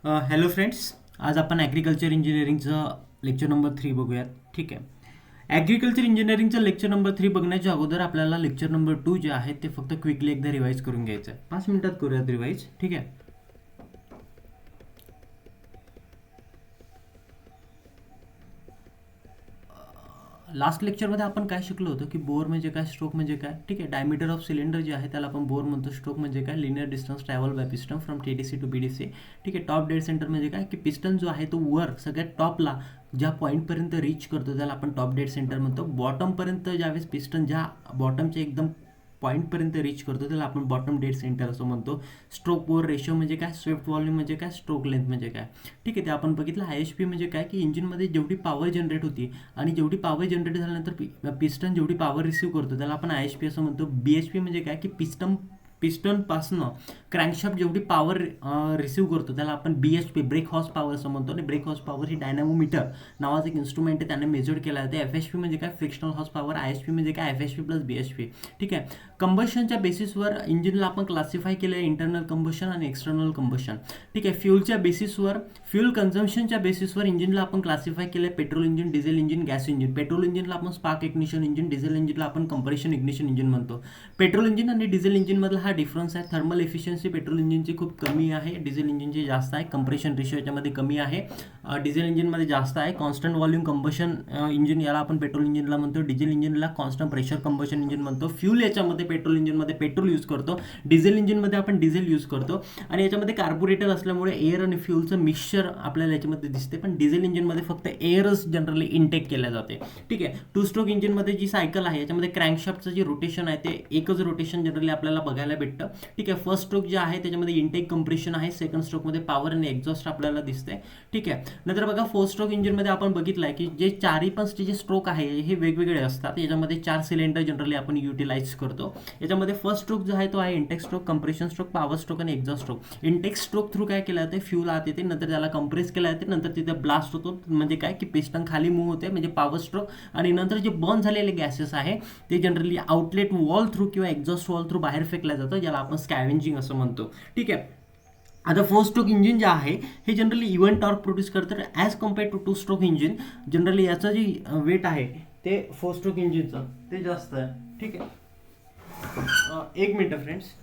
Hello friends. आज आपण agriculture इंजिनिअरिंगचं lecture number 3 बघूयात. ठीक आहे. ॲग्रिकल्चर इंजिनिअरिंगचं लेक्चर नंबर 3 बघण्याच्या अगोदर आपल्याला लेक्चर नंबर 2 जे आहे ते फक्त क्विकली एकदा रिवाईज करून घ्यायचं आहे. 5 मिनिटात करूयात रिवाईज. ठीक आहे. लास्ट लेक्चरमध्ये आपण काय शिकलो होतो की बोर म्हणजे काय, स्ट्रोक म्हणजे काय. ठीक आहे. डायमीटर ऑफ सिलेंडर जे आहे त्याला आपण बोर म्हणतो. स्ट्रोक म्हणजे काय, linear distance travel by piston from TDC to BDC. ठीक आहे. टॉप डेड सेंटर म्हणजे काय की पिस्टन जो आहे तो वर सगळ्यात टॉपला ज्या पॉईंटपर्यंत रीच करतो त्याला आपण टॉप डेड सेंटर म्हणतो. बॉटमपर्यंत ज्यावेळेस पिस्टन ज्या बॉटमच्या एकदम पॉईंटपर्यंत रीच करतो त्याला आपण बॉटम डेड सेंटर असं म्हणतो. स्ट्रोक ओव्हर रेशो म्हणजे काय, स्विफ्ट व्हॉल्यूम म्हणजे काय, स्ट्रोक लेंथ म्हणजे काय. ठीक आहे. ते आपण बघितलं. IHP म्हणजे काय की इंजिनमध्ये जेवढी पॉवर जनरेट होती आणि जेवढी पॉवर जनरेट झाल्यानंतर पिस्टन जेवढी पॉवर रिसीव्ह करतो त्याला आपण IHP असं म्हणतो. BHP म्हणजे काय की पिस्टनपासनं क्रँकशाफ्ट जेवढी पॉवर रिसीव्ह करतो त्याला आपण BHP ब्रेक हॉर्स पॉवर असं म्हणतो. आणि ब्रेक हॉर्स पॉवर ही डायनॅमोमीटर नावाचं एक इन्स्ट्रुमेंट आहे, त्याने मेजर केला जाते. FHP म्हणजे काय, फ्रिक्शनल हॉर्स पॉवर. IHP म्हणजे काय, FHP प्लस BHP. ठीक आहे. कंबशनच्या बेसिसवर इंजिनला आपण क्लासिफाय केलं आहे इंटरनल कंबशन आणि एक्सटर्नल कंबशन. ठीक आहे. फ्युलच्या बेसिसवर, फ्युल कन्झम्पशनच्या बेसिसवर इंजिनला आपण क्लासिफाय केलं आहे petrol engine, diesel engine, gas engine. Petrol इंजिनला आपण स्पार्क इग्निशन इंजिन, डिझेल इंजिनला आपण कंप्रेशन इग्निशन इंजिन म्हणतो. पेट्रोल इंजिन आणि डिझेल इंजिनमधला हा डिफरन्स आहे. थर्मल एफिशियन्सी पेट्रोल इंजिनची खूप कमी आहे, डिझेल इंजिनची जास्त आहे. कंप्रेशन रेशिओ याच्यामध्ये कमी आहे, डिझेल इंजिनमध्ये जास्त आहे. कॉन्स्टंट व्हॉल्यूम कंबशन इंजिन याला आपण पेट्रोल इंजिनला म्हणतो. डिझेल इंजिनला कॉन्स्टंट प्रेशर कंबशन इंजिन म्हणतो. फ्यूल याच्यामध्ये पेट्रोल इंजिनमध्ये पेट्रोल यूज करतो, डिझेल इंजिनमध्ये आपण डिझेल यूज करतो. आणि याच्यामध्ये कार्बोरेटर असल्यामुळे एअर आणि फ्यूलचं मिक्सचर आपल्याला याच्यामध्ये दिसते. पण डिझेल इंजिनमध्ये फक्त एअरच जनरली इनटेक केल्या जाते. ठीक आहे. टू स्ट्रोक इंजिनमध्ये जी सायकल आहे याच्यामध्ये क्रँकशाफ्टचं जे रोटेशन आहे ते एकच रोटेशन जनरली आपल्याला बघायला भेटतं. ठीक आहे. फर्स्ट स्ट्रोक जे आहे त्याच्यामध्ये इनटेक कंप्रेशन आहे, सेकंड स्ट्रोकमध्ये पॉवर आणि एक्झॉस्ट आपल्याला दिसते. ठीक आहे. नंतर बघा, फोर स्ट्रोक इंजिनमध्ये आपण बघितलं आहे की जे चारही पण जे स्ट्रोक आहे हे वेगवेगळे असतात. याच्यामध्ये 4 सिलेंडर जनरली आपण युटिलाइज करतो. याच्यामध्ये फर्स्ट स्ट्रोक जो आहे तो आहे intake stroke, compression stroke, power stroke आणि exhaust stroke. Intake stroke through काय केलं जाते, फ्यूल आत येते, नंतर त्याला कंप्रेस केलं जाते, नंतर तिथे ब्लास्ट होतो. म्हणजे काय की पिस्टन खाली मूव्ह होते, म्हणजे पॉवर स्ट्रोक. आणि नंतर जे बर्न झालेले गॅसेस आहे ते जनरली आउटलेट वॉल थ्रू किंवा एक्झॉस्ट वॉल थ्रू बाहेर फेकल्या जातं, ज्याला आपण स्कॅव्हेंजिंग असं म्हणतो. ठीक आहे. आता फोर स्ट्रोक इंजिन जे आहे हे जनरली इव्हन टॉर्क प्रोड्यूस करतं as compare to two stroke engine. Generally याचं जे वेट आहे ते फोर स्ट्रोक इंजिनचं ते जास्त आहे. ठीक आहे. एक मिनटं फ्रेंड्स.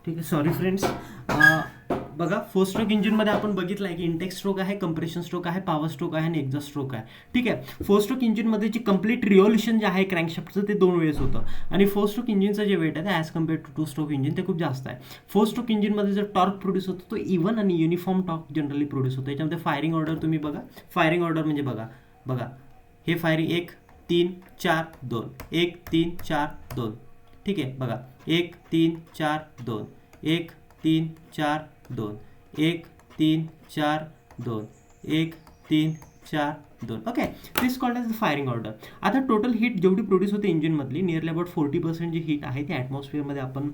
ठीक आहे. Sorry friends. बघा, फोर स्ट्रोक इंजिनमध्ये आपण बघितलं आहे की इंटेक स्ट्रोक आहे, कंप्रेशन स्ट्रोक आहे, पॉवर स्ट्रोक आहे आणि एक्झॉस्ट स्ट्रोक आहे. ठीक आहे. फोर स्ट्रोक इंजिनमध्ये जी कंप्लीट रिव्हॉल्युशन जे आहे क्रँकशाफ्टचं ते 2 वेळेस होतं. आणि फोर स्ट्रोक इंजिनचं जे वेट आहे ते as compare to two stroke engine ते खूप जास्त आहे. फोर स्ट्रोक इंजिनमध्ये जर टॉर्क प्रोड्यूस होतो तो इव्हन आणि युनिफॉर्म टॉर्क जनरली प्रोड्यूस होतो. याच्यामध्ये फायरिंग ऑर्डर तुम्ही बघा. फायरिंग ऑर्डर म्हणजे बघा हे फायरिंग 1 3 4 2, 1 3 4 2. ठीक आहे. बघा 1 3 4 2, 1 3 4 2, 1 3 4 2, 1 3 4 2. Okay. This called as the firing order. आता टोटल हीट जेवढी प्रोड्यूस होते इंजिनमधली नियरली अबाउट 40% जी हीट आहे ती ॲटमॉस्फिअरमध्ये आपण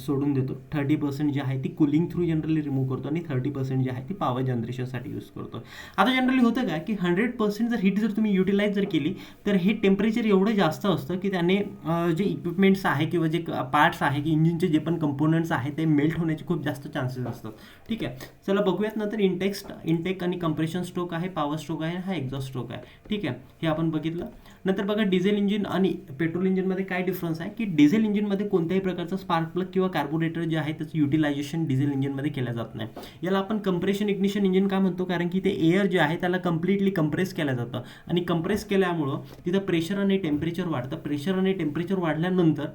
सोडून देतो. 30% जी आहे ती कुलिंग थ्रू जनरली रिमूव्ह करतो आणि 30% जी आहे ती पॉवर जनरेशनसाठी यूज करतो. आता जनरली होतं का की 100% जर हीट जर तुम्ही युटिलाइज जर केली तर हे टेम्परेचर एवढं जास्त असतं की त्याने जे इक्विपमेंट्स आहे किंवा जे पार्ट्स आहे की इंजिनचे जे पण कंपोनंट्स आहेत ते मेल्ट होण्याचे खूप जास्त चान्सेस असतात. ठीक आहे. चला बघूयात नंतर इंटेक आणि कंप्रेशन स्ट्रोक आहे, पॉवर स्ट्रोक आहे, हा हा एक्झॉस्ट स्ट्रोक आहे. ठीक आहे, हे आपण बघितलं. नंतर बघा डिझेल इंजिन आणि पेट्रोल इंजिनमध्ये काय डिफरन्स आहे की डिझेल इंजिनमध्ये कोणत्याही प्रकारचा स्पार्क प्लग किंवा कार्बोरेटर जे आहे त्याचं युटिलायझेशन डिझेल इंजिनमध्ये केलं जात नाही. याला आपण कंप्रेशन इग्निशन इंजिन का म्हणतो, कारण की ते एअर जे आहे त्याला कम्प्लिटली कंप्रेस केलं जातं आणि कंप्रेस केल्यामुळं तिथं प्रेशर आणि टेम्परेचर वाढतं. प्रेशर आणि टेम्परेचर वाढल्यानंतर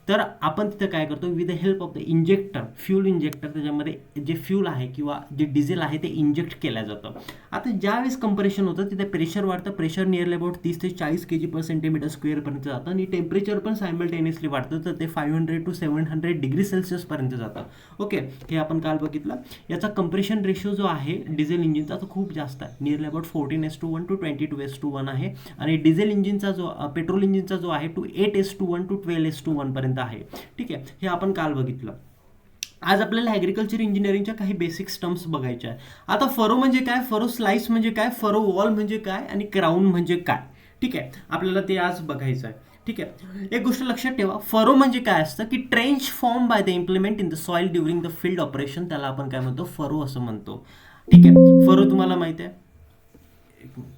तर आपण तिथं काय करतो, with the help of the injector, fuel injector, त्याच्यामध्ये जे फ्यूल आहे किंवा जे डिझेल आहे ते इंजेक्ट केलं जातं. आता ज्यावेळेस कंप्रेशन होतं तिथे प्रेशर वाढतं. प्रेशर नियरली अबाउट 30 ते 40 kg/cm² पर्यंत जातं आणि टेम्परेचर पण सायमल्टेनियसली वाढतं, तर ते 500 to 700 डिग्री सेल्सिअस पर्यंत जातं. ओके, हे आपण काल बघितलं. याचा कंप्रेशन रेशो जो आहे डिझेल इंजिनचा तो खूप जास्त आहे, नियरली अबाउट 14:1 to 22:1 आहे. आणि डिझेल इंजिनचा जो पेट्रोल इंजिनचा जो आहे to 8:1 to 12:1 पर्यंत आहे. ठीक आहे, हे आपण काल बघितलं. आज आपल्याला ॲग्रिकल्चर इंजिनिअरिंगच्या काही बेसिक्स टर्म्स बघायच्या आहे. आता फरो म्हणजे काय, फरो स्लाइस म्हणजे काय, फरो वॉल म्हणजे काय आणि क्राऊन म्हणजे काय. ठीक आहे, आपल्याला ते आज बघायचं आहे. ठीक आहे, एक गोष्ट लक्षात ठेवा, फरो म्हणजे काय असतं की trench form by the implement in the soil during the field operation, त्याला आपण काय म्हणतो, फरो असं म्हणतो. ठीक आहे, फरो तुम्हाला माहित आहे. एक मिनिट,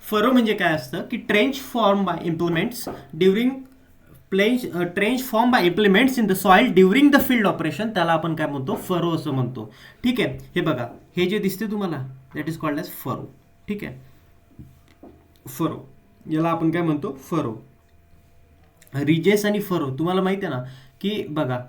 फरो म्हणजे काय असतं की trench form by implements during trench form by implements in the soil during the field operation, त्याला आपण काय म्हणतो, फरो असं म्हणतो. ठीक आहे, हे बघा, हे जे दिसते तुम्हाला that is called as furrow. ठीक आहे, फरो याला आपण काय म्हणतो, फरो. रिजेस आणि फरो तुम्हाला माहिती आहे ना की बघा,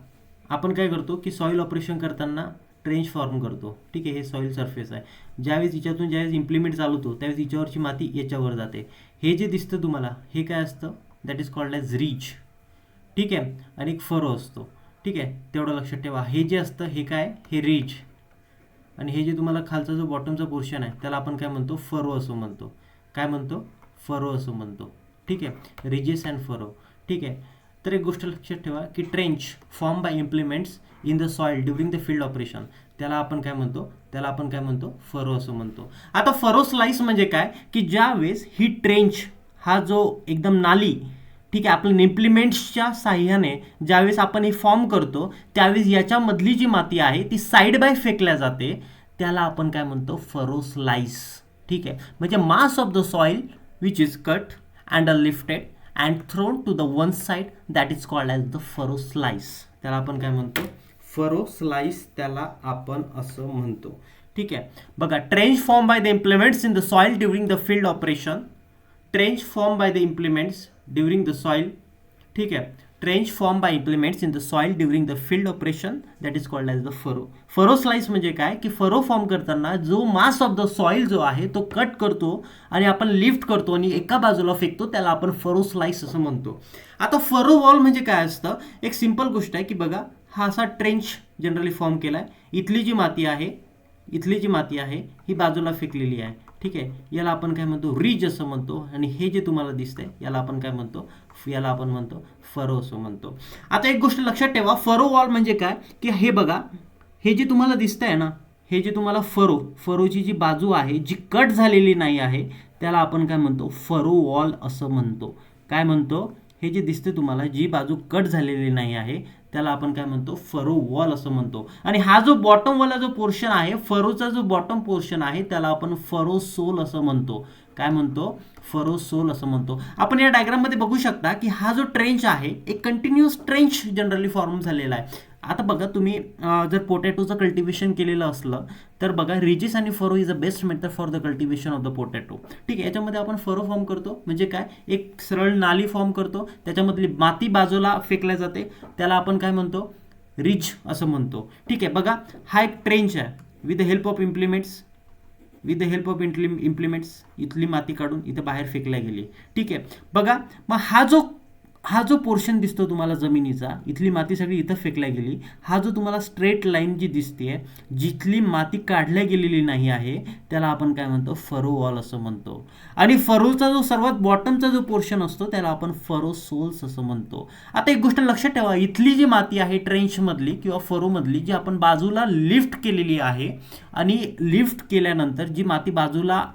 आपण काय करतो की सॉइल ऑपरेशन करताना ट्रेंच फॉर्म करतो. ठीक आहे, हे सॉइल सरफेस आहे. ज्यावेळेस हिच्यातून ज्यावेळेस इम्प्लिमेंट चालवतो त्यावेळेस हिच्यावरची माती याच्यावर जाते. हे जे दिसतं तुम्हाला हे काय असतं, that is called as ridge. ठीक आहे, आणि एक फरो असतो. ठीक आहे, तेवढं लक्षात ठेवा. हे जे असतं हे काय, हे रिज, आणि हे जे तुम्हाला खालचा जो बॉटमचा पोर्शन आहे त्याला आपण काय म्हणतो, फरो असं म्हणतो. काय म्हणतो, फरो असं म्हणतो. ठीक आहे, रिजेस अँड फरो. ठीक आहे, तर एक गोष्ट लक्षात ठेवा की trench form by implements in the soil during the field operation, त्याला आपण काय म्हणतो, त्याला आपण काय म्हणतो, फरो असं म्हणतो. आता फरो स्लाइस म्हणजे काय की ज्यावेळेस ही ट्रेंच हा जो एकदम नाली, ठीक आहे, आपल्या इम्प्लिमेंट्सच्या साह्याने ज्यावेळेस आपण हे फॉर्म करतो त्यावेळेस याच्यामधली जी माती आहे ती साईड बाय फेकल्या जाते, त्याला आपण काय म्हणतो, फरो स्लाइस. ठीक आहे, म्हणजे mass of the soil which is cut and lifted and thrown to the one side, that is called as the furrow slice. त्याला आपण काय म्हणतो, फरो स्लाइस, त्याला आपण असं म्हणतो. ठीक आहे, बघा, trench form by the implements in the soil during the field operation, trench form by the implements during the soil. ठीक आहे, trench form by implements in the soil during the field operation, that is called as the furrow. Furrow slice म्हणजे काय की furrow form करताना जो मास of the soil जो आहे तो कट करतो आणि आपण लिफ्ट करतो आणि एका बाजूला फेकतो, त्याला आपण फरो स्लाइस असं म्हणतो. आता फरो वॉल म्हणजे काय असतं, एक सिंपल गोष्ट आहे की बघा, हा असा ट्रेंच जनरली फॉर्म केला आहे. इथली जी माती आहे ही बाजूला फेकलेली आहे. ठीक आहे, याला आपण काय म्हणतो, रिज असं म्हणतो. आणि हे जे तुम्हाला दिसतंय याला आपण काय म्हणतो, याला आपण म्हणतो फरो असं म्हणतो. आता एक गोष्ट लक्षात ठेवा, फरो वॉल म्हणजे काय की हे बघा, हे जे तुम्हाला दिसतंय ना, हे जे तुम्हाला फरोची जी बाजू आहे जी कट झालेली नाही आहे त्याला आपण काय म्हणतो, फरो वॉल असं म्हणतो. काय म्हणतो, हे जे दिसते तुम्हाला जी बाजू कट झालेली नाही आहे त्याला आपण काय म्हणतो, फरो वॉल असं म्हणतो. आणि हा जो बॉटमवाला जो पोर्शन आहे, फरोचा जो बॉटम पोर्शन आहे त्याला आपण फरो सोल असं म्हणतो. काय म्हणतो, फरो सोल असं म्हणतो. आपण या डायग्राममध्ये बघू शकता की हा जो ट्रेंच आहे एक कंटिन्युअस ट्रेंच जनरली फॉर्म झालेला आहे. आता बघा, तुम्ही जर पोटॅटोचं कल्टिवेशन केलेलं असलं तर बघा, रिजेस आणि furrow is a best method for the cultivation of the potato. ठीक आहे, याच्यामध्ये आपण फरो फॉर्म करतो म्हणजे काय, एक सरळ नाली फॉर्म करतो, त्याच्यामधली माती बाजूला फेकल्या जाते, त्याला आपण काय म्हणतो, रिज असं म्हणतो. ठीक आहे, बघा, हा एक ट्रेंच आहे. With the help of implements इथली माती काढून इथे बाहेर फेकल्या गेली. ठीक आहे, बघा, मग हा जो पोर्शन दिसतो तुम्हाला जमिनीचा, इथली माती सगळी इथं फेकल्या गेली. हा जो तुम्हाला स्ट्रेट लाईन जी दिसते, जिथली माती काढल्या गेलेली नाही आहे त्याला आपण काय म्हणतो, फरो वॉल असं म्हणतो. आणि फरोचा जो सर्वात बॉटमचा जो पोर्शन असतो त्याला आपण फरो सोल्स असं म्हणतो. आता एक गोष्ट लक्षात ठेवा, इथली जी माती आहे ट्रेंचमधली किंवा फरोमधली जी आपण बाजूला लिफ्ट केलेली आहे, आणि लिफ्ट केल्यानंतर जी माती बाजूला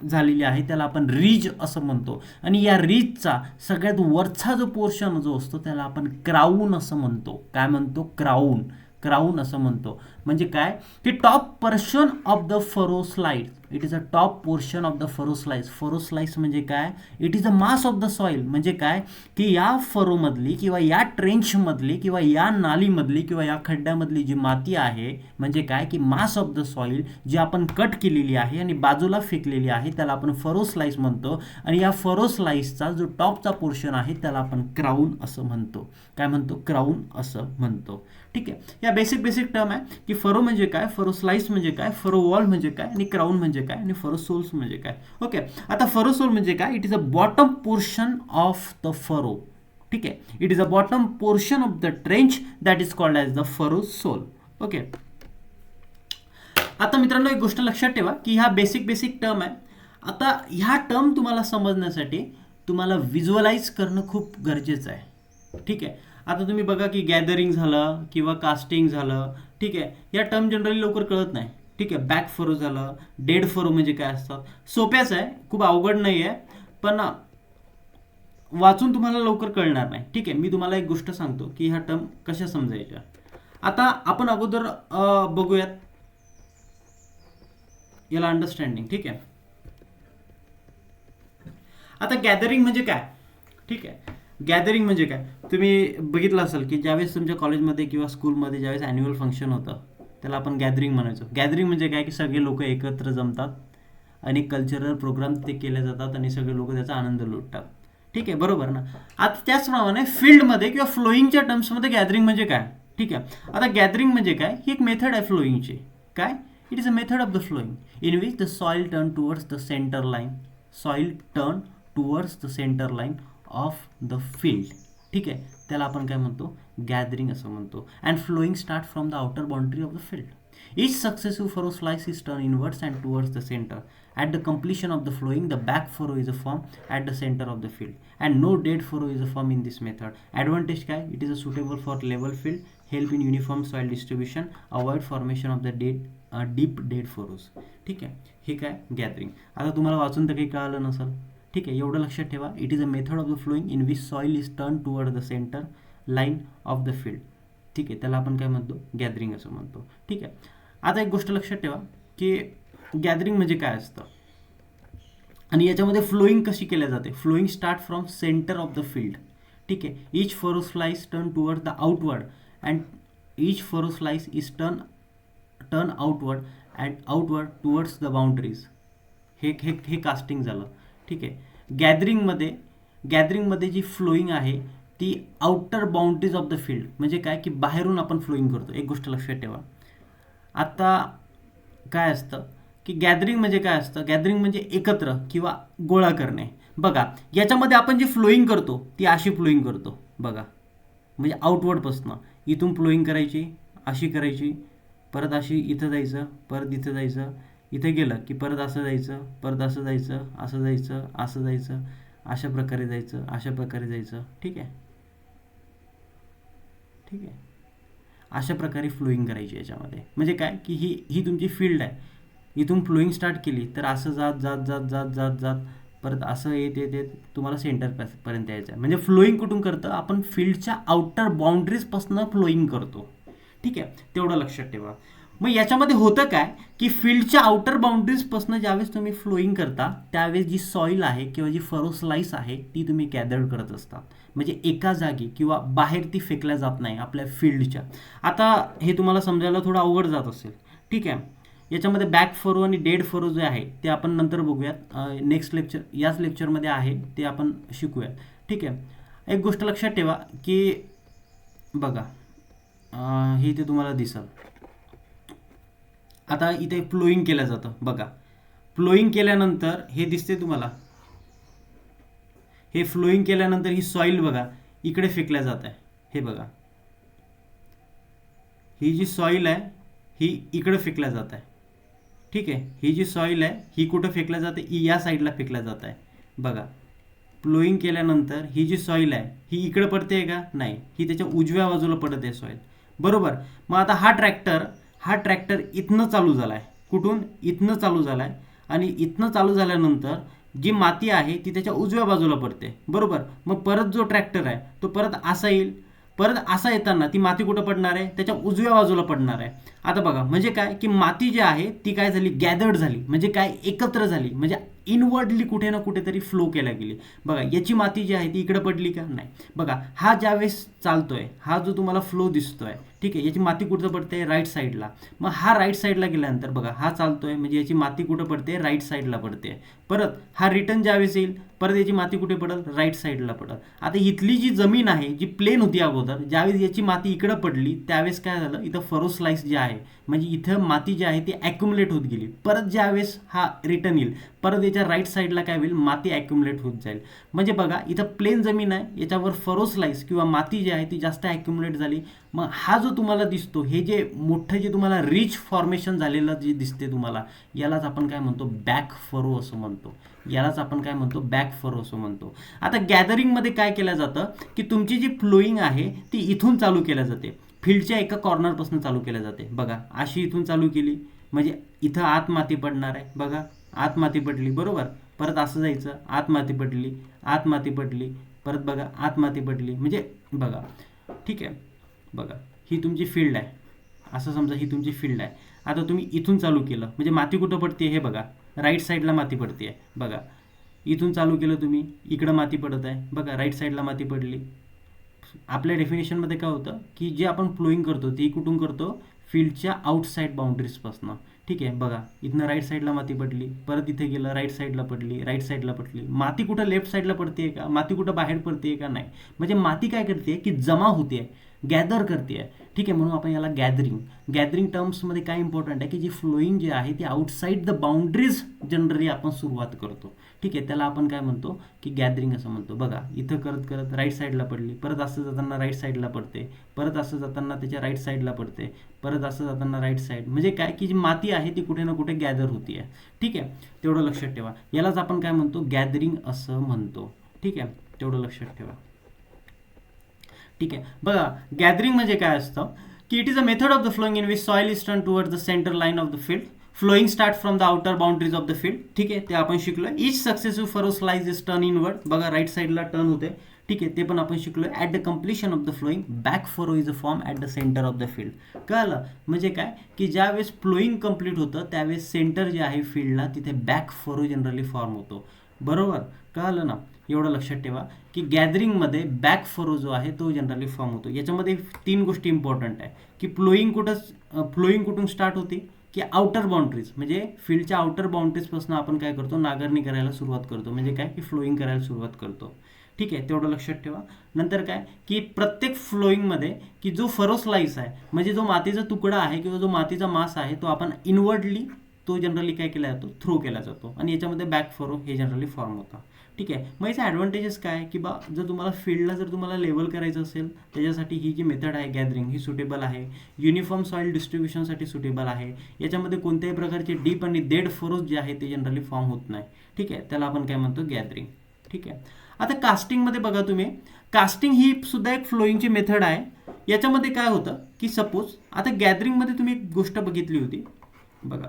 झालेली आहे त्याला आपण रिज असं म्हणतो. आणि या रिजचा सगळ्यात वरचा जो पोर्शन जो असतो त्याला आपण क्राऊन असं म्हणतो. काय म्हणतो? क्राऊन. क्राऊन असं म्हणतो. म्हणजे काय की top portion of the furrow slide, it is a top portion of the furrow slice. Furrow slice म्हणजे काय? It is a mass of the soil. म्हणजे काय की या फरोमधली किंवा या ट्रेंचमधली किंवा या नालीमधली किंवा या खड्ड्यामधली जी माती आहे, म्हणजे काय की मास ऑफ द सॉइल जी आपण कट केलेली आहे आणि बाजूला फेकलेली आहे त्याला आपण फरो स्लाइस म्हणतो. आणि या फरो स्लाइसचा जो टॉपचा पोर्शन आहे त्याला आपण क्राऊन असं म्हणतो. काय म्हणतो? क्राऊन असं म्हणतो. ठीक आहे. या बेसिक टर्म आहे की फरो म्हणजे काय, फरो स्लाइस म्हणजे काय, फरो वॉल म्हणजे काय आणि क्राऊन म्हणजे काय आणि फरो सोल्स म्हणजे काय. ओके. आता फरो सोल म्हणजे काय? It is a bottom portion of the furrow. ठीक आहे. It is a bottom portion of the trench that is called as the furrow sole. Okay. आता मित्रांनो एक गोष्ट लक्षात ठेवा की ह्या बेसिक टर्म आहे. आता ह्या टर्म तुम्हाला समजण्यासाठी तुम्हाला व्हिज्युअलाइज करणं खूप गरजेचं आहे. ठीक आहे. आता तुम्ही बघा की गॅदरिंग झालं किंवा कास्टिंग झालं. ठीक आहे. या टर्म जनरली लवकर कळत नाही. ठीक आहे. बॅक फरो झालं, डेड फरो म्हणजे काय असतात. सोप्याच आहे, खूप अवघड नाही आहे, पण वाचून तुम्हाला लवकर कळणार नाही. ठीक आहे. मी तुम्हाला एक गोष्ट सांगतो की ह्या टर्म कशा समजायच्या. आता आपण अगोदर बघूयात याला अंडरस्टँडिंग. ठीक आहे. आता गॅदरिंग म्हणजे काय? ठीक आहे. गॅदरिंग म्हणजे काय तुम्ही बघितलं असेल की ज्यावेळेस तुमच्या कॉलेजमध्ये किंवा स्कूलमध्ये ज्यावेळेस ॲन्युअल फंक्शन होतं त्याला आपण गॅदरिंग म्हणायचो. गॅदरिंग म्हणजे काय की सगळे लोक एकत्र जमतात आणि कल्चरल प्रोग्राम ते केले जातात आणि सगळे लोक त्याचा आनंद लुटतात. ठीक आहे. बरोबर ना. आता त्याचप्रमाणे फील्डमध्ये किंवा फ्लोईंगच्या टर्म्समध्ये गॅदरिंग म्हणजे काय? ठीक आहे. आता गॅदरिंग म्हणजे काय? ही एक मेथड आहे फ्लोईंगची. काय? It is a method of the flowing in which the soil turn towards the centre line. Soil turn towards the centre line of the field. ठीक आहे. त्याला आपण काय म्हणतो? गॅदरिंग असं म्हणतो. And flowing start from the outer boundary of the field. Each successive furrow slice is turned inwards and towards the center. At the completion of the flowing, the back furrow is formed at the center of the field, and no dead furrow is formed in this method. Advantage काय? It is suitable for level field, help in uniform soil distribution, avoid formation of the deep dead furrows. ठीक आहे. हे काय? Gathering. आता तुम्हाला वाचून तर काही कळालं नसेल. ठीक आहे. एवढं लक्षात ठेवा. It is a method of the flowing in which soil is turn toward the centre line of the field. ठीक आहे. त्याला आपण काय म्हणतो? गॅदरिंग असं म्हणतो. ठीक आहे. आता एक गोष्ट लक्षात ठेवा की गॅदरिंग म्हणजे काय असतं आणि याच्यामध्ये फ्लोईंग कशी केल्या जाते. Flowing start from centre of the field. ठीक आहे. Each furrow slice turn toward the outward and each furrow slice is turn outward and outward towards the boundaries. हे कास्टिंग झालं. ठीक आहे. गॅदरिंगमध्ये जी फ्लोईंग आहे ती outer boundaries of the field म्हणजे काय की बाहेरून आपण फ्लोईंग करतो. एक गोष्ट लक्षात ठेवा. आता काय असतं की गॅदरिंग म्हणजे काय असतं? गॅदरिंग म्हणजे एकत्र किंवा गोळा करणे. बघा याच्यामध्ये आपण जी फ्लोईंग करतो ती अशी फ्लोईंग करतो. बघा म्हणजे आउटवर्डपासनं इथून फ्लोईंग करायची, अशी करायची, परत अशी इथं जायचं, परत इथं जायचं, इथे गेलं की परत असं जायचं, परत असं जायचं, असं जायचं, असं जायचं, अशा प्रकारे जायचं, अशा प्रकारे जायचं. ठीक आहे. ठीक आहे. अशा प्रकारे फ्लोईंग करायची याच्यामध्ये. म्हणजे काय की ही तुमची फील्ड आहे. इथून फ्लोईंग स्टार्ट केली तर असं जात जात जात जात जात जात परत असं येत तुम्हाला सेंटरपर्यंत यायचं आहे. म्हणजे फ्लोईंग कुठून करतं? आपण फील्डच्या आउटर बाउंड्रीजपासून फ्लोईंग करतो. ठीक आहे. तेवढं लक्षात ठेवा. मग याच्यामध्ये होतं काय की फील्डच्या आउटर बाउंड्रीजपासून ज्यावेळेस तुम्ही फ्लोईंग करता त्यावेळेस जी सॉईल आहे किंवा जी फरो स्लाइस आहे ती तुम्ही गॅदर करत असतात. म्हणजे एका जागी किंवा बाहेर ती फेकल्या जात नाही आपल्या फील्डच्या. आता हे तुम्हाला समजायला थोडं अवघड जात असेल. ठीक आहे. याच्यामध्ये बॅक फरो आणि डेड फरो जे आहे ते आपण नंतर बघूयात. नेक्स्ट लेक्चर याच लेक्चरमध्ये आहे ते आपण शिकूयात. ठीक आहे. एक गोष्ट लक्षात ठेवा की बघा हे इथे तुम्हाला दिसेल. आता इथे फ्लोईंग केलं जातं. बघा फ्लोईंग केल्यानंतर हे दिसते तुम्हाला. हे फ्लोईंग केल्यानंतर ही सॉईल बघा इकडे फेकल्या जात आहे. हे बघा ही जी सॉईल आहे ही इकडे फेकल्या जात आहे. ठीक आहे. ही जी सॉईल आहे ही कुठं फेकल्या जाते? या साईडला फेकल्या जात आहे. बघा फ्लोईंग केल्यानंतर ही जी सॉईल आहे ही इकडे पडते आहे का? नाही. ही त्याच्या उजव्या बाजूला पडते आहे सॉईल. बरोबर. मग आता हा ट्रॅक्टर इथनं चालू झाला आहे. कुठून? इथनं चालू झाला आहे आणि इथनं चालू झाल्यानंतर जी माती आहे ती त्याच्या उजव्या बाजूला पडते, बरोबर. मग परत जो ट्रॅक्टर आहे तो परत असा येईल, परत असा येताना ती माती कुठं पडणार आहे, त्याच्या उजव्या बाजूला पडणार आहे. आता बघा म्हणजे काय की माती जी आहे ती काय झाली, गॅदर्ड झाली, म्हणजे काय एकत्र झाली, म्हणजे इनवर्डली कुठे ना कुठेतरी फ्लो केल्या गेली. बघा याची माती जी आहे ती इकडे पडली का, नाही. बघा हा ज्यावेळेस चालतोय, हा जो तुम्हाला फ्लो दिसतोय, ठीक आहे, याची माती कुठं पडते, राईट साईडला. मग हा राईट साईडला गेल्यानंतर बघा हा चालतोय, म्हणजे याची माती कुठं पडते, राईट साईडला पडते. परत हा रिटर्न ज्यावेळेस येईल, परत याची माती कुठे पडेल, राईट साईडला पडेल. आता इथली जी जमीन आहे जी प्लेन होती अगोदर, ज्यावेळेस याची माती इकडं पडली त्यावेळेस काय झालं, इथं फरो स्लाइस जे आहे म्हणजे इथं माती जी आहे ती ॲक्युमुलेट होत गेली. परत ज्यावेळेस हा रिटर्न येईल, परत याच्या राईट साईडला काय होईल, माती ॲक्युमुलेट होत जाईल. म्हणजे बघा इथं प्लेन जमीन आहे, याच्यावर फरो स्लाइस किंवा माती जी आहे ती जास्त ॲक्युमुलेट झाली. मग हा जो तुम्हाला दिसतो, हे जे मोठं जे तुम्हाला रिच फॉर्मेशन झालेलं जे दिसते तुम्हाला, यालाच आपण काय म्हणतो, बॅक फरो असं म्हणतो. यालाच आपण काय म्हणतो, बॅक फरो असं म्हणतो. आता गॅदरिंगमध्ये काय केलं जातं की तुमची जी फ्लोईंग आहे ती इथून चालू केल्या जाते, फील्डच्या एका कॉर्नरपासून चालू केल्या जाते. बघा अशी इथून चालू केली म्हणजे इथं आत माती पडणार आहे, बघा आत माती पडली, बरोबर. परत असं जायचं, आत माती पडली, आत माती पडली, परत बघा आत माती पडली, म्हणजे बघा, ठीक आहे. बघा ही तुमची फील्ड आहे, असं समजा ही तुमची फील्ड आहे. आता तुम्ही इथून चालू केलं म्हणजे माती कुठं पडते, हे बघा राईट साईडला माती पडते आहे. बघा इथून चालू केलं तुम्ही, इकडं माती पडत आहे, बघा राईट साईडला माती पडली. आपल्या डेफिनेशनमध्ये काय होतं की जे आपण फ्लोईंग करतो ते कुठून करतो, फील्डच्या आउटसाईड बाउंड्रीजपासून, ठीक आहे. बघा इथनं राईट साईडला माती पडली, परत इथे गेलं राईट साईडला पडली, राईट साईडला पडली. माती कुठं लेफ्ट साईडला पडते का, माती कुठं बाहेर पडते का, नाही. म्हणजे माती काय करते की जमा होते, गॅदर करते, ठीक आहे. म्हणून आपण याला गॅदरिंग टर्म्समध्ये काय इम्पॉर्टंट आहे की जी फ्लोईंग जी आहे ती आउटसाईड द बाउंड्रीज जनरली आपण सुरुवात करतो, ठीक आहे. त्याला आपण काय म्हणतो की गॅदरिंग असं म्हणतो. बघा इथं करत करत राईट साईडला पडली, परत असं जाताना राईट साईडला पडते, परत असं जाताना त्याच्या राईट साईडला पडते, परत असं जाताना राईट साईड. म्हणजे काय की जी माती आहे ती कुठे ना कुठे गॅदर होती आहे, ठीक आहे. तेवढं लक्षात ठेवा. यालाच आपण काय म्हणतो, गॅदरिंग असं म्हणतो, ठीक आहे. तेवढं लक्षात ठेवा, ठीक आहे. बघा गॅदरिंग म्हणजे काय असतं की it is a method of the ploughing in which soil is turn towards the centre line of the field. Ploughing start from the outer boundaries of the field, ठीक आहे. ते आपण शिकलोय. Each successive furrow slice is turn inward, बघा right साईडला turn होते, ठीक आहे. ते पण आपण शिकलोय. At the completion of the ploughing back furrow is a form at the centre of the field. कळलं म्हणजे काय की ज्यावेळेस फ्लोइंग कंप्लीट होतं त्यावेळेस सेंटर जे आहे फील्डला तिथे बॅक फरो जनरली फॉर्म होतो, बरोबर. कळलं ना. एवढं लक्षात ठेवा की गॅदरिंगमध्ये बॅक फरो जो आहे तो जनरली फॉर्म होतो. याच्यामध्ये 3 गोष्टी इम्पॉर्टंट आहे की फ्लोईंग कुठून स्टार्ट होते की आउटर बाउंड्रीज, म्हणजे फील्डच्या आउटर बाउंड्रीजपासून आपण काय करतो, नांगरणी करायला सुरुवात करतो, म्हणजे काय की फ्लोईंग करायला सुरुवात करतो, ठीक आहे. तेवढं लक्षात ठेवा. नंतर काय की प्रत्येक फ्लोईंगमध्ये की जो फरो स्लाइस आहे म्हणजे जो मातीचा तुकडा आहे किंवा जो मातीचा मास आहे तो आपण इनवर्डली तो जनरली काय केला जातो, थ्रो केला जातो, आणि याच्यामध्ये बॅक फरो हे जनरली फॉर्म होतं, ठीक आहे. मग याचे ॲडव्हान्टेजेस काय की बा जर तुम्हाला फील्डला जर तुम्हाला लेवल करायचं असेल त्याच्यासाठी ही जी मेथड आहे गॅदरिंग ही सुटेबल आहे. युनिफॉर्म सॉईल डिस्ट्रीब्युशनसाठी सुटेबल आहे. याच्यामध्ये कोणत्याही प्रकारचे डीप आणि डेड फरोज जे आहे ते जनरली फॉर्म होत नाही, ठीक आहे. त्याला आपण काय म्हणतो, गॅदरिंग, ठीक आहे. आता कास्टिंगमध्ये बघा तुम्ही, कास्टिंग ही सुद्धा एक फ्लोईंगची मेथड आहे. याच्यामध्ये काय होतं की सपोज आता गॅदरिंगमध्ये तुम्ही एक गोष्ट बघितली होती, बघा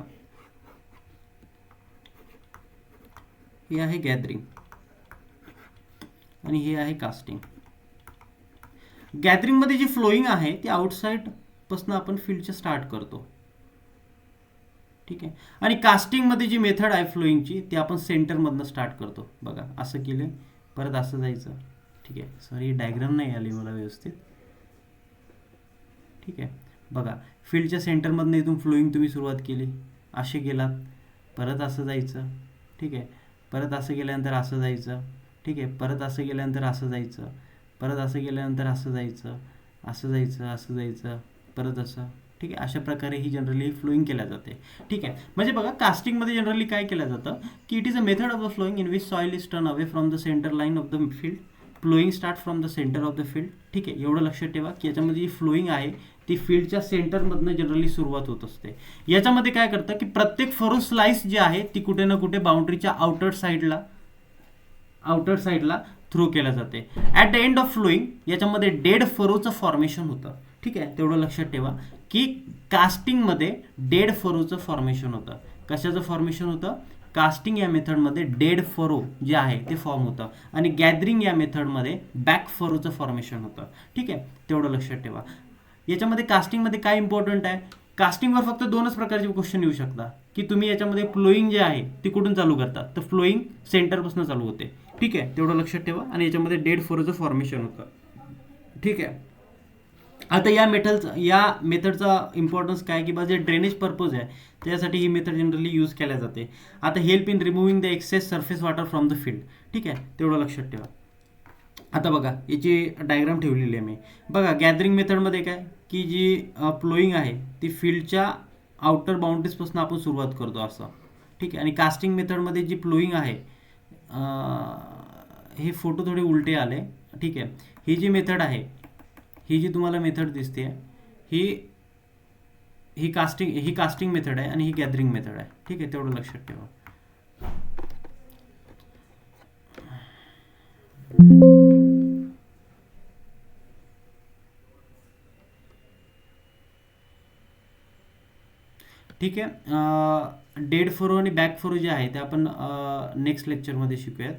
हे आहे गॅदरिंग आणि हे आहे कास्टिंग. गॅदरिंगमध्ये जी फ्लोईंग आहे ती आउटसाईडपासून आपण फील्डच्या स्टार्ट करतो, ठीक आहे. आणि कास्टिंगमध्ये जी मेथड आहे फ्लोईंगची ती आपण सेंटरमधनं स्टार्ट करतो. बघा असं केलं, परत असं जायचं, ठीक आहे. सॉरी डायग्राम नाही आली मला व्यवस्थित, ठीक आहे. बघा फील्डच्या सेंटरमधनं इथून फ्लोईंग तुम्ही सुरुवात केली, असे गेलात, परत असं जायचं, ठीक आहे. परत असं गेल्यानंतर असं जायचं, ठीक आहे. परत असं गेल्यानंतर असं जायचं, परत असं गेल्यानंतर असं जायचं, असं जायचं, असं जायचं, परत असं, ठीक आहे. अशा प्रकारे ही जनरली फ्लोईंग केल्या जाते, ठीक आहे. म्हणजे बघा कास्टिंगमध्ये जनरली काय केलं जातं की it is a method of the flowing in which soil is turn away from the centre line of the field. Flowing start from the centre of the field, ठीक आहे. एवढं लक्षात ठेवा की याच्यामध्ये जी फ्लोईंग आहे ती फील्डच्या सेंटरमधनं जनरली सुरुवात होत असते. याच्यामध्ये काय करतं की प्रत्येक फरो स्लाइस जी आहे ती कुठे ना कुठे बाउंड्रीच्या आउटर साईडला थ्रो केल्या जाते. At the end of flowing याच्यामध्ये डेड फरोचं फॉर्मेशन होतं, ठीक आहे. तेवढं लक्षात ठेवा की कास्टिंगमध्ये डेड फरोचं फॉर्मेशन होतं. कशाचं फॉर्मेशन होतं, कास्टिंग या मेथडमध्ये डेड फरो जे आहे ते फॉर्म होतं आणि गॅदरिंग या मेथडमध्ये बॅक फरोचं फॉर्मेशन होतं. ठीक आहे, तेवढं लक्षात ठेवा. याच्यामध्ये कास्टिंगमध्ये काय इम्पॉर्टंट आहे, कास्टिंगवर फक्त दोनच प्रकारचे क्वेश्चन येऊ शकतात की तुम्ही याच्यामध्ये फ्लोईंग जे आहे ती कुठून चालू करतात, तर फ्लोईंग सेंटरपासून चालू होते. ठीक आहे, तेवढं लक्षात ठेवा. आणि याच्यामध्ये डेड फरोचं फॉर्मेशन होतं. ठीक आहे, आता या मेथडचा इम्पॉर्टन्स काय की बा जे ड्रेनेज पर्पज आहे त्यासाठी ही मेथड जनरली यूज केल्या जाते. आता help in removing the excess surface water from the field. ठीक आहे, तेवढं लक्षात ठेवा. आता बघा याची डायग्राम ठेवलेली आहे मी. बघा गॅदरिंग मेथडमध्ये काय की जी फ्लोईंग आहे ती फील्डच्या आउटर बाउंड्रीजपासून आपण सुरुवात करतो असं. ठीक आहे, आणि कास्टिंग मेथडमध्ये जी फ्लोईंग आहे, हे फोटो थोडे उलटे आले. ठीक आहे, ही जी मेथड आहे, ही जी तुम्हाला मेथड दिसते ही ही कास्टिंग मेथड आहे आणि ही गॅदरिंग मेथड आहे. ठीक आहे, तेवढं लक्षात ठेवा. ठीक आहे, डेड फरो आणि बॅक फरो जे आहे ते आपण नेक्स्ट लेक्चरमध्ये शिकूयात.